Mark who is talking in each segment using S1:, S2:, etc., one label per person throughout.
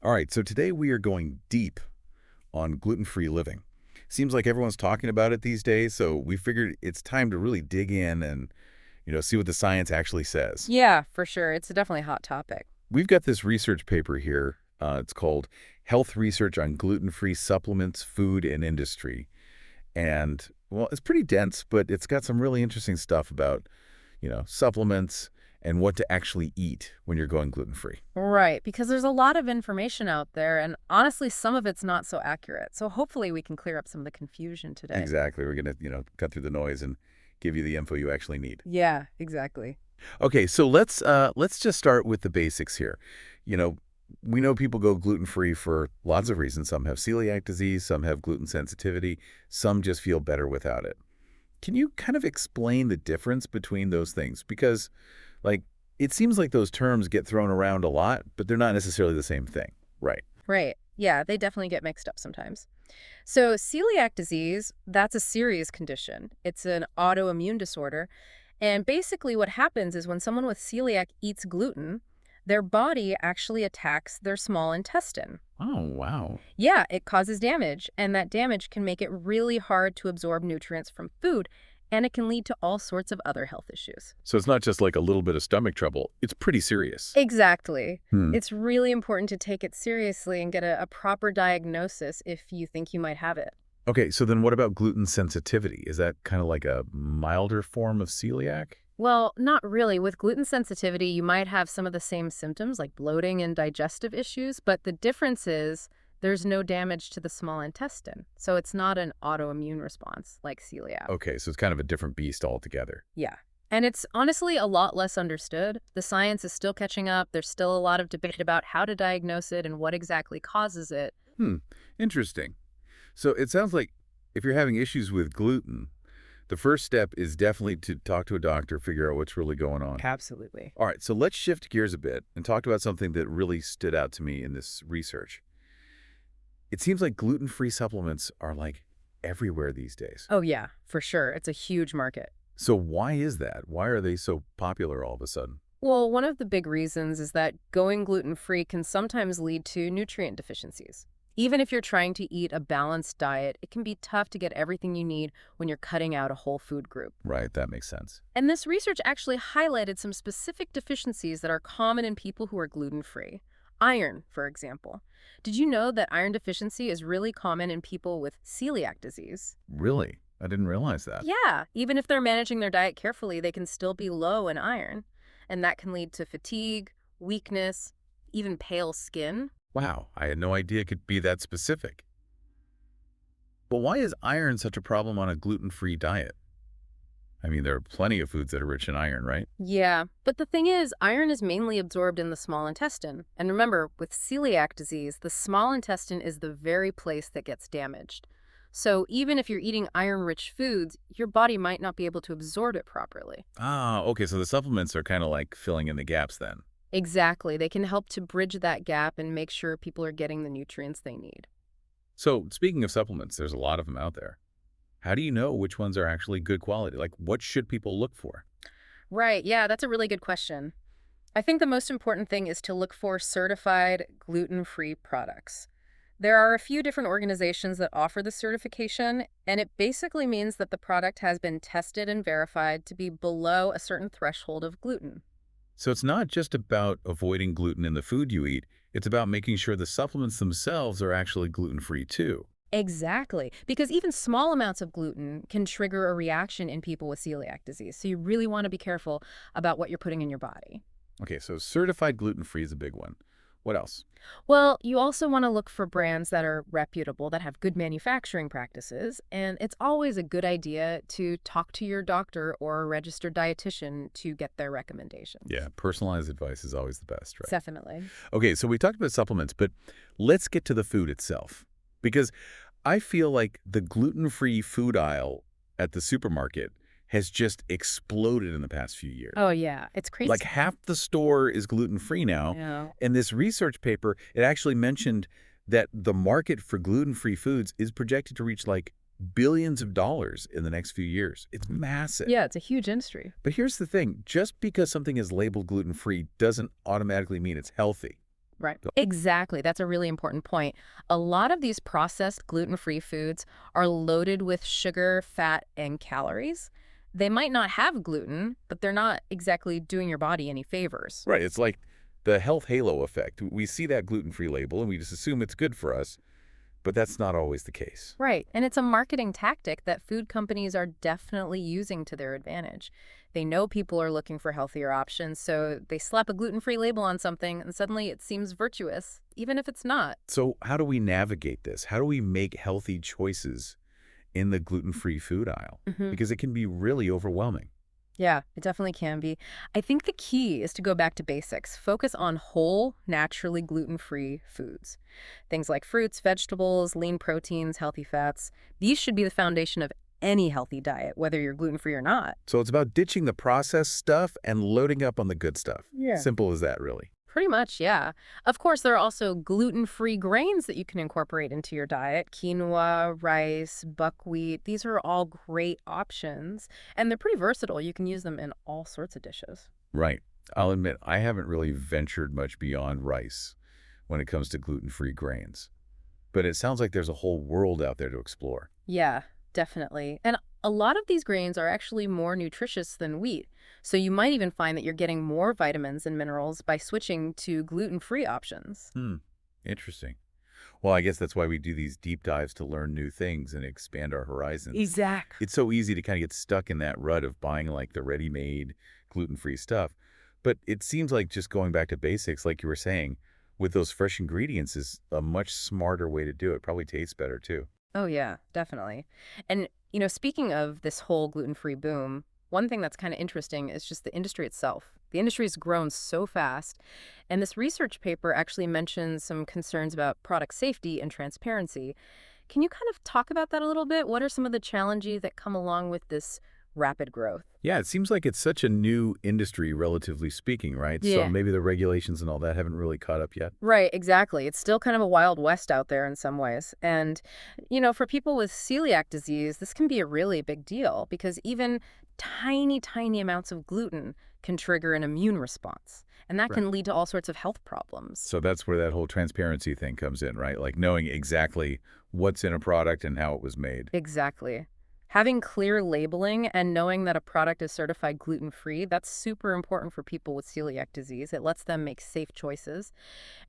S1: All right, so today we are going deep on gluten-free living. Seems like everyone's talking about it these days, so we figured it's time to really dig in and, see what the science actually says.
S2: Yeah, for sure. It's definitely a hot topic.
S1: We've got this research paper here. It's called Health Research on Gluten-Free Supplements, Food, and Industry. And, well, it's pretty dense, but it's got some really interesting stuff about, supplements and what to actually eat when you're going gluten-free.
S2: Right, because there's a lot of information out there, and honestly, some of it's not so accurate. So hopefully we can clear up some of the confusion today.
S1: Exactly. We're going to, cut through the noise and give you the info you actually need.
S2: Yeah, exactly.
S1: Okay, so let's just start with the basics here. You know, we know people go gluten-free for lots of reasons. Some have celiac disease, some have gluten sensitivity, some just feel better without it. Can you kind of explain the difference between those things? Because, like, it seems like those terms get thrown around a lot, but they're not necessarily the same thing. Right.
S2: Right. Yeah, they definitely get mixed up sometimes. So celiac disease, that's a serious condition. It's an autoimmune disorder. And basically what happens is when someone with celiac eats gluten, their body actually attacks their small intestine.
S1: Oh, wow.
S2: Yeah, it causes damage, and that damage can make it really hard to absorb nutrients from food, and it can lead to all sorts of other health issues.
S1: So it's not just like a little bit of stomach trouble. It's pretty serious.
S2: Exactly.
S1: Hmm.
S2: It's really important to take it seriously and get a proper diagnosis if you think you might have it.
S1: Okay, so then what about gluten sensitivity? Is that kind of like a milder form of celiac?
S2: Well, not really. With gluten sensitivity, you might have some of the same symptoms like bloating and digestive issues, but the difference is there's no damage to the small intestine. So it's not an autoimmune response like celiac.
S1: Okay, so it's kind of a different beast altogether.
S2: Yeah. And it's honestly a lot less understood. The science is still catching up. There's still a lot of debate about how to diagnose it and what exactly causes it.
S1: Hmm, interesting. So it sounds like if you're having issues with gluten, the first step is definitely to talk to a doctor, figure out what's really going on.
S2: Absolutely.
S1: All right, so let's shift gears a bit and talk about something that really stood out to me in this research. It seems like gluten-free supplements are like everywhere these days.
S2: Oh, yeah, for sure. It's a huge market.
S1: So why is that? Why are they so popular all of a sudden?
S2: Well, one of the big reasons is that going gluten-free can sometimes lead to nutrient deficiencies. Even if you're trying to eat a balanced diet, it can be tough to get everything you need when you're cutting out a whole food group.
S1: Right, that makes sense.
S2: And this research actually highlighted some specific deficiencies that are common in people who are gluten-free. Iron, for example. Did you know that iron deficiency is really common in people with celiac disease?
S1: Really? I didn't realize that.
S2: Yeah, even if they're managing their diet carefully, they can still be low in iron. And that can lead to fatigue, weakness, even pale skin.
S1: Wow, I had no idea it could be that specific. But why is iron such a problem on a gluten-free diet? I mean, there are plenty of foods that are rich in iron, right?
S2: Yeah, but the thing is, iron is mainly absorbed in the small intestine. And remember, with celiac disease, the small intestine is the very place that gets damaged. So even if you're eating iron-rich foods, your body might not be able to absorb it properly.
S1: Ah, okay, so the supplements are kind of like filling in the gaps then.
S2: Exactly. They can help to bridge that gap and make sure people are getting the nutrients they need.
S1: So speaking of supplements, there's a lot of them out there. How do you know which ones are actually good quality? Like, what should people look for?
S2: Right, yeah, that's a really good question. I think the most important thing is to look for certified gluten-free products. There are a few different organizations that offer the certification, and it basically means that the product has been tested and verified to be below a certain threshold of gluten.
S1: So it's not just about avoiding gluten in the food you eat, it's about making sure the supplements themselves are actually gluten-free too.
S2: Exactly, because even small amounts of gluten can trigger a reaction in people with celiac disease. So you really want to be careful about what you're putting in your body.
S1: Okay, so certified gluten-free is a big one. What else?
S2: Well, you also want to look for brands that are reputable, that have good manufacturing practices, and it's always a good idea to talk to your doctor or a registered dietitian to get their recommendations.
S1: Yeah, personalized advice is always the best, right?
S2: Definitely.
S1: Okay, so we talked about supplements, but let's get to the food itself. Because I feel like the gluten-free food aisle at the supermarket has just exploded in the past few years.
S2: Oh, yeah, it's
S1: Like
S2: crazy.
S1: half the store is gluten-free now.
S2: Yeah.
S1: And this research paper, it actually mentioned that the market for gluten-free foods is projected to reach like billions of dollars in the next few years. It's massive.
S2: Yeah, it's a huge industry.
S1: But here's the thing, just because something is labeled gluten-free doesn't automatically mean it's healthy.
S2: Right. Exactly. That's a really important point. A lot of these processed gluten-free foods are loaded with sugar, fat, and calories. They might not have gluten, but they're not exactly doing your body any favors.
S1: Right. It's like the health halo effect. We see that gluten-free label and we just assume it's good for us, but that's not always the case.
S2: Right. And it's a marketing tactic that food companies are definitely using to their advantage. They know people are looking for healthier options, so they slap a gluten-free label on something and suddenly it seems virtuous, even if it's not.
S1: So how do we navigate this? How do we make healthy choices in the gluten-free food aisle?
S2: Mhm.
S1: Because it can be really overwhelming.
S2: Yeah, it definitely can be. I think the key is to go back to basics. Focus on whole, naturally gluten-free foods. Things like fruits, vegetables, lean proteins, healthy fats. These should be the foundation of any healthy diet, whether you're gluten-free or not.
S1: So it's about ditching the processed stuff and loading up on the good stuff.
S2: Yeah.
S1: Simple as that, really.
S2: Pretty much, yeah. Of course, there are also gluten-free grains that you can incorporate into your diet. Quinoa, rice, buckwheat, these are all great options, and they're pretty versatile. You can use them in all sorts of dishes.
S1: Right. I'll admit, I haven't really ventured much beyond rice when it comes to gluten-free grains. But it sounds like there's a whole world out there to explore.
S2: Yeah, definitely. And a lot of these grains are actually more nutritious than wheat. So you might even find that you're getting more vitamins and minerals by switching to gluten-free options.
S1: Hmm. Interesting. Well, I guess that's why we do these deep dives to learn new things and expand our horizons.
S2: Exactly.
S1: It's so easy to kind of get stuck in that rut of buying like the ready-made gluten-free stuff. But it seems like just going back to basics, like you were saying, with those fresh ingredients is a much smarter way to do it. Probably tastes better too.
S2: Oh, yeah, definitely. And, speaking of this whole gluten-free boom, one thing that's kind of interesting is just the industry itself. The industry has grown so fast, and this research paper actually mentions some concerns about product safety and transparency. Can you kind of talk about that a little bit? What are some of the challenges that come along with this rapid growth?
S1: Yeah, it seems like it's such a new industry, relatively speaking, right? So
S2: Yeah.
S1: maybe the regulations and all that haven't really caught up yet.
S2: Right, exactly. It's still kind of a wild west out there in some ways. And, for people with celiac disease, this can be a really big deal because even tiny, tiny amounts of gluten can trigger an immune response. And that
S1: Right.
S2: can lead to all sorts of health problems.
S1: So that's where that whole transparency thing comes in, right? Like knowing exactly what's in a product and how it was made.
S2: Exactly. Having clear labeling and knowing that a product is certified gluten-free, that's super important for people with celiac disease. It lets them make safe choices.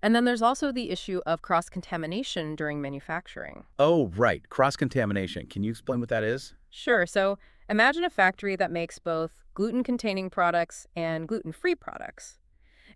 S2: And then there's also the issue of cross-contamination during manufacturing.
S1: Oh, right. Cross-contamination. Can you explain what that is?
S2: Sure. So imagine a factory that makes both gluten-containing products and gluten-free products.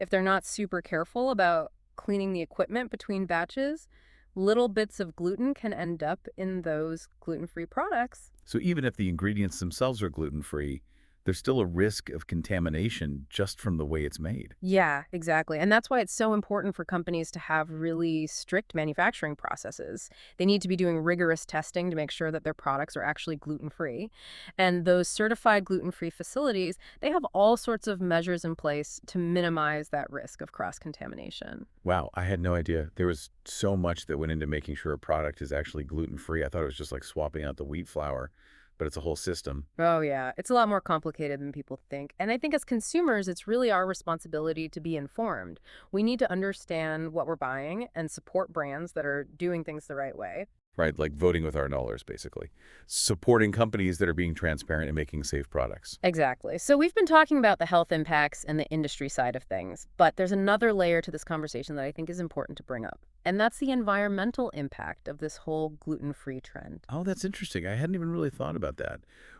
S2: If they're not super careful about cleaning the equipment between batches, little bits of gluten can end up in those gluten-free products.
S1: So even if the ingredients themselves are gluten-free, there's still a risk of contamination just from the way it's made.
S2: Yeah, exactly. And that's why it's so important for companies to have really strict manufacturing processes. They need to be doing rigorous testing to make sure that their products are actually gluten-free. And those certified gluten-free facilities, they have all sorts of measures in place to minimize that risk of cross-contamination.
S1: Wow, I had no idea. There was so much that went into making sure a product is actually gluten-free. I thought it was just like swapping out the wheat flour, but it's a whole system.
S2: Oh, yeah. It's a lot more complicated than people think. And I think as consumers, it's really our responsibility to be informed. We need to understand what we're buying and support brands that are doing things the right way.
S1: Right, like voting with our dollars, basically. Supporting companies that are being transparent and making safe products.
S2: Exactly. So we've been talking about the health impacts and the industry side of things, but there's another layer to this conversation that I think is important to bring up, and that's the environmental impact of this whole gluten-free trend.
S1: Oh, that's interesting. I hadn't even really thought about that.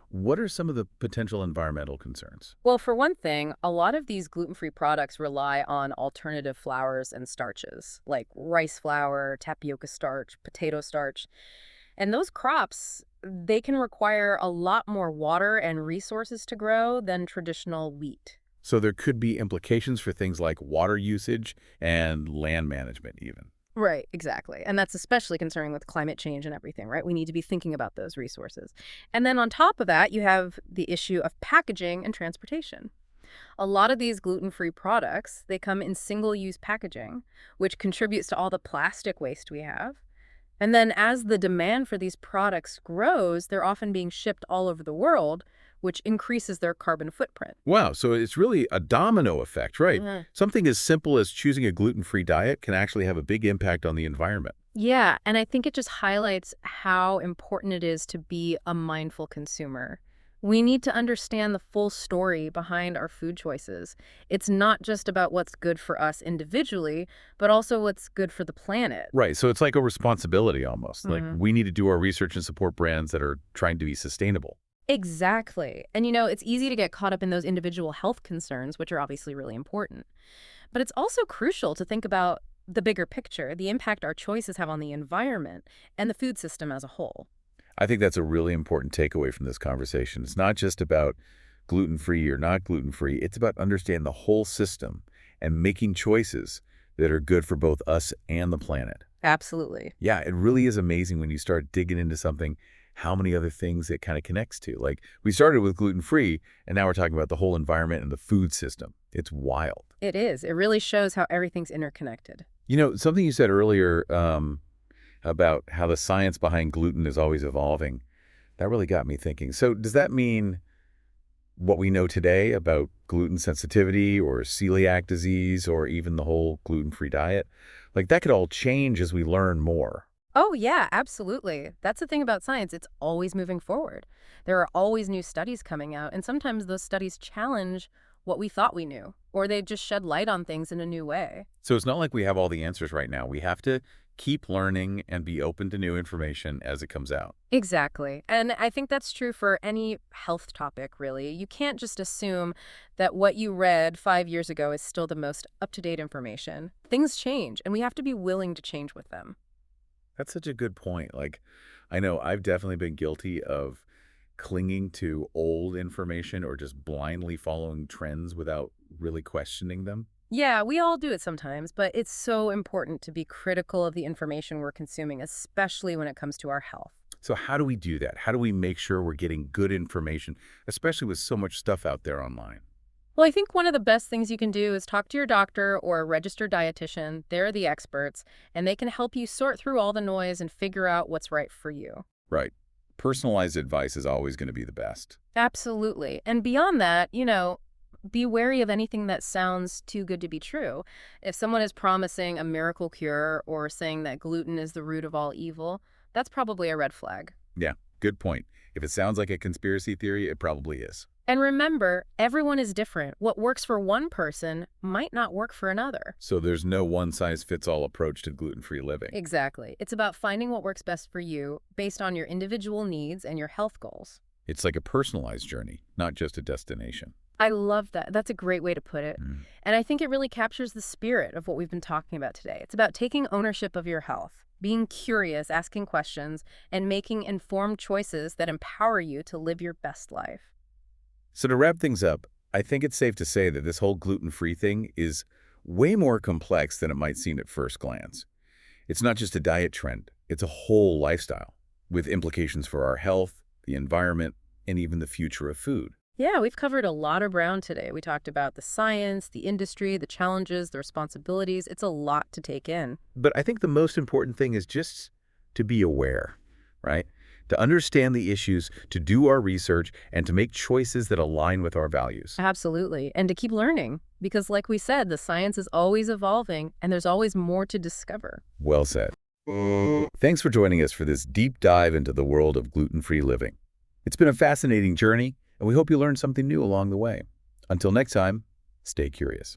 S1: What are some of the potential environmental concerns?
S2: Well, for one thing, a lot of these gluten-free products rely on alternative flours and starches, like rice flour, tapioca starch, potato starch. And those crops, they can require a lot more water and resources to grow than traditional wheat.
S1: So there could be implications for things like water usage and land management even.
S2: Right, exactly. And that's especially concerning with climate change and everything, right? We need to be thinking about those resources. And then on top of that, you have the issue of packaging and transportation. A lot of these gluten-free products, they come in single-use packaging, which contributes to all the plastic waste we have. And then as the demand for these products grows, they're often being shipped all over the world, which increases their carbon footprint.
S1: Wow, so it's really a domino effect, right?
S2: Mhm.
S1: Something as simple as choosing a gluten-free diet can actually have a big impact on the environment.
S2: Yeah, and I think it just highlights how important it is to be a mindful consumer. We need to understand the full story behind our food choices. It's not just about what's good for us individually, but also what's good for the planet.
S1: Right, so it's like a responsibility almost. Like
S2: Mhm.
S1: we need to do our research and support brands that are trying to be sustainable.
S2: Exactly. And it's easy to get caught up in those individual health concerns, which are obviously really important. But it's also crucial to think about the bigger picture, the impact our choices have on the environment and the food system as a whole.
S1: I think that's a really important takeaway from this conversation. It's not just about gluten-free or not gluten-free. It's about understanding the whole system and making choices that are good for both us and the planet.
S2: Absolutely.
S1: Yeah, it really is amazing when you start digging into something, how many other things it kind of connects to. Like we started with gluten-free, and now we're talking about the whole environment and the food system. It's wild.
S2: It is. It really shows how everything's interconnected.
S1: You know, something you said earlier about how the science behind gluten is always evolving, that really got me thinking. So does that mean what we know today about gluten sensitivity or celiac disease or even the whole gluten-free diet, like that could all change as we learn more?
S2: Oh, yeah, absolutely. That's the thing about science. It's always moving forward. There are always new studies coming out, and sometimes those studies challenge what we thought we knew, or they just shed light on things in a new way.
S1: So it's not like we have all the answers right now. We have to keep learning and be open to new information as it comes out.
S2: Exactly. And I think that's true for any health topic, really. You can't just assume that what you read 5 years ago is still the most up-to-date information. Things change, and we have to be willing to change with them.
S1: That's such a good point. Like, I know I've definitely been guilty of clinging to old information or just blindly following trends without really questioning them.
S2: Yeah, we all do it sometimes, but it's so important to be critical of the information we're consuming, especially when it comes to our health.
S1: So how do we do that? How do we make sure we're getting good information, especially with so much stuff out there online?
S2: Well, I think one of the best things you can do is talk to your doctor or a registered dietitian. They're the experts, and they can help you sort through all the noise and figure out what's right for you.
S1: Right. Personalized advice is always going to be the best.
S2: Absolutely. And beyond that, be wary of anything that sounds too good to be true. If someone is promising a miracle cure or saying that gluten is the root of all evil, that's probably a red flag.
S1: Yeah, good point. If it sounds like a conspiracy theory, it probably is.
S2: And remember, everyone is different. What works for one person might not work for another.
S1: So there's no one-size-fits-all approach to gluten-free living.
S2: Exactly. It's about finding what works best for you based on your individual needs and your health goals.
S1: It's like a personalized journey, not just a destination.
S2: I love that. That's a great way to put it.
S1: Mm.
S2: And I think it really captures the spirit of what we've been talking about today. It's about taking ownership of your health, being curious, asking questions, and making informed choices that empower you to live your best life.
S1: So to wrap things up, I think it's safe to say that this whole gluten-free thing is way more complex than it might seem at first glance. It's not just a diet trend, it's a whole lifestyle with implications for our health, the environment, and even the future of food.
S2: Yeah, we've covered a lot of ground today. We talked about the science, the industry, the challenges, the responsibilities. It's a lot to take in.
S1: But I think the most important thing is just to be aware, right? To understand the issues, to do our research, and to make choices that align with our values.
S2: Absolutely. And to keep learning, because like we said, the science is always evolving and there's always more to discover.
S1: Well said. Thanks for joining us for this deep dive into the world of gluten-free living. It's been a fascinating journey, and we hope you learned something new along the way. Until next time, stay curious.